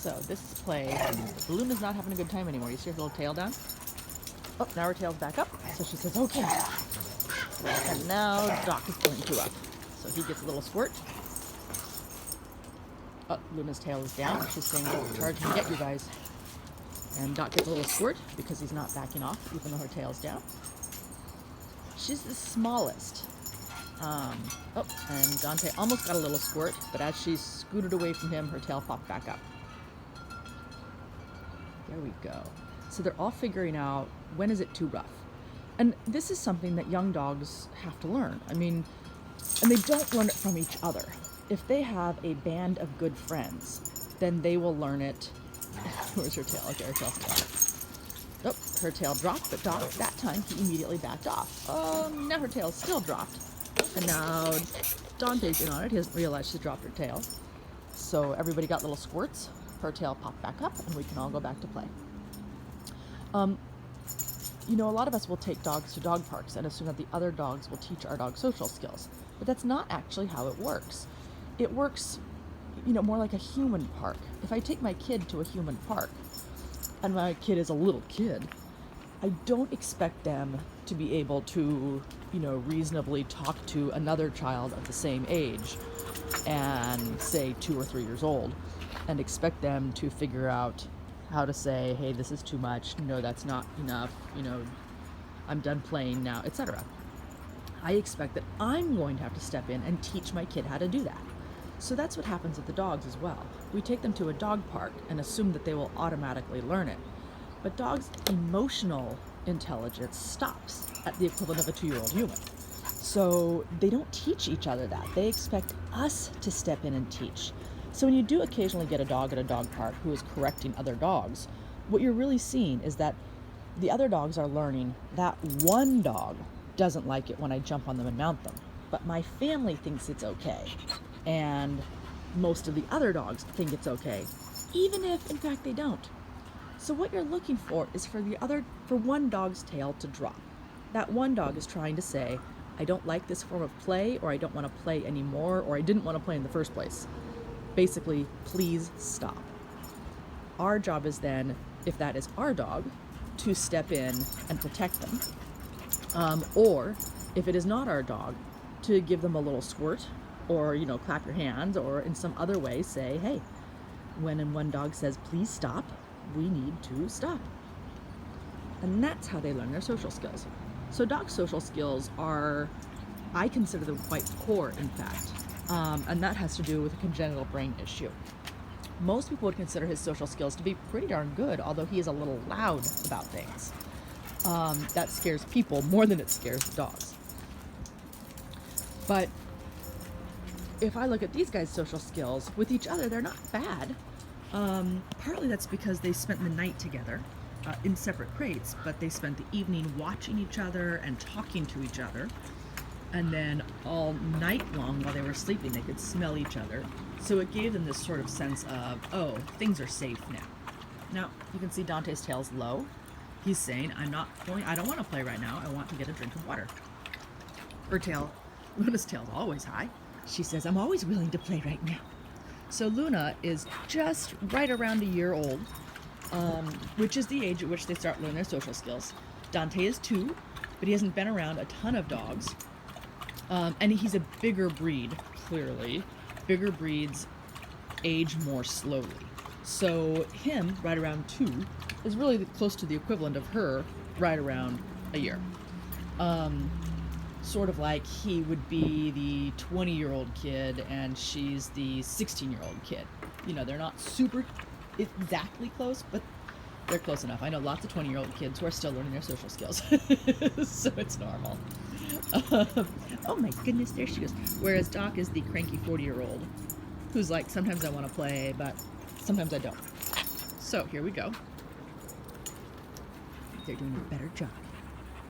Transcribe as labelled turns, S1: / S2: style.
S1: So this is play. Luna's not having a good time anymore. You see her little tail down? Oh, now her tail's back up. So she says, okay. And now Doc is pulling Pooh up. So he gets a little squirt. Oh, Luna's tail is down. She's saying, don't charge me yet, you guys. And Doc gets a little squirt because he's not backing off, even though her tail's down. She's the smallest. And Dante almost got a little squirt, but as she scooted away from him, her tail popped back up. There we go. So they're all figuring out, when is it too rough? And this is something that young dogs have to learn. I mean, and they don't learn it from each other. If they have a band of good friends, then they will learn it. Where's her tail? Okay, her tail's down. Oh, her tail dropped, but Doc, that time, he immediately backed off. Now her tail's still dropped. And now Dante's in on it. He doesn't realize she's dropped her tail. So everybody got little squirts. Her tail popped back up, and we can all go back to play. You know, a lot of us will take dogs to dog parks and assume that the other dogs will teach our dog social skills. But that's not actually how it works. It works, you know, more like a human park. If I take my kid to a human park, and my kid is a little kid, I don't expect them to be able to, you know, reasonably talk to another child of the same age and say 2 or 3 years old and expect them to figure out how to say, hey, this is too much, no, that's not enough, you know, I'm done playing now, etc. I expect that I'm going to have to step in and teach my kid how to do that. So that's what happens with the dogs as well. We take them to a dog park and assume that they will automatically learn it. But dogs' emotional intelligence stops at the equivalent of a 2-year-old human. So they don't teach each other that. They expect us to step in and teach. So when you do occasionally get a dog at a dog park who is correcting other dogs, what you're really seeing is that the other dogs are learning that one dog doesn't like it when I jump on them and mount them, but my family thinks it's okay. And most of the other dogs think it's okay, even if in fact they don't. So what you're looking for is for one dog's tail to drop. That one dog is trying to say, I don't like this form of play, or I don't want to play anymore, or I didn't want to play in the first place. Basically, please stop. Our job is then, if that is our dog, to step in and protect them. Or if it is not our dog, to give them a little squirt, or, you know, clap your hands, or in some other way say, hey, when one dog says, please stop, we need to stop. And that's how they learn their social skills. So dog social skills are, I consider them quite poor, in fact. And that has to do with a congenital brain issue. Most people would consider his social skills to be pretty darn good, although he is a little loud about things. That scares people more than it scares the dogs. But if I look at these guys' social skills, with each other, they're not bad. Partly that's because they spent the night together in separate crates, but they spent the evening watching each other and talking to each other. And then all night long while they were sleeping, they could smell each other. So it gave them this sort of sense of, oh, things are safe now. Now, you can see Dante's tail's low. He's saying, I don't want to play right now. I want to get a drink of water. Luna's tail's always high. She says, I'm always willing to play right now. So Luna is just right around a year old, which is the age at which they start learning their social skills. Dante is 2, but he hasn't been around a ton of dogs. And he's a bigger breed, clearly. Bigger breeds age more slowly. So him, right around 2, is really close to the equivalent of her, right around a year. Sort of like he would be the 20-year-old kid and she's the 16-year-old kid. You know, they're not super exactly close, but they're close enough. I know lots of 20-year-old kids who are still learning their social skills, so it's normal. Oh my goodness, there she goes. Whereas Doc is the cranky 40-year-old who's like, sometimes I want to play, but sometimes I don't. So here we go. They're doing a better job.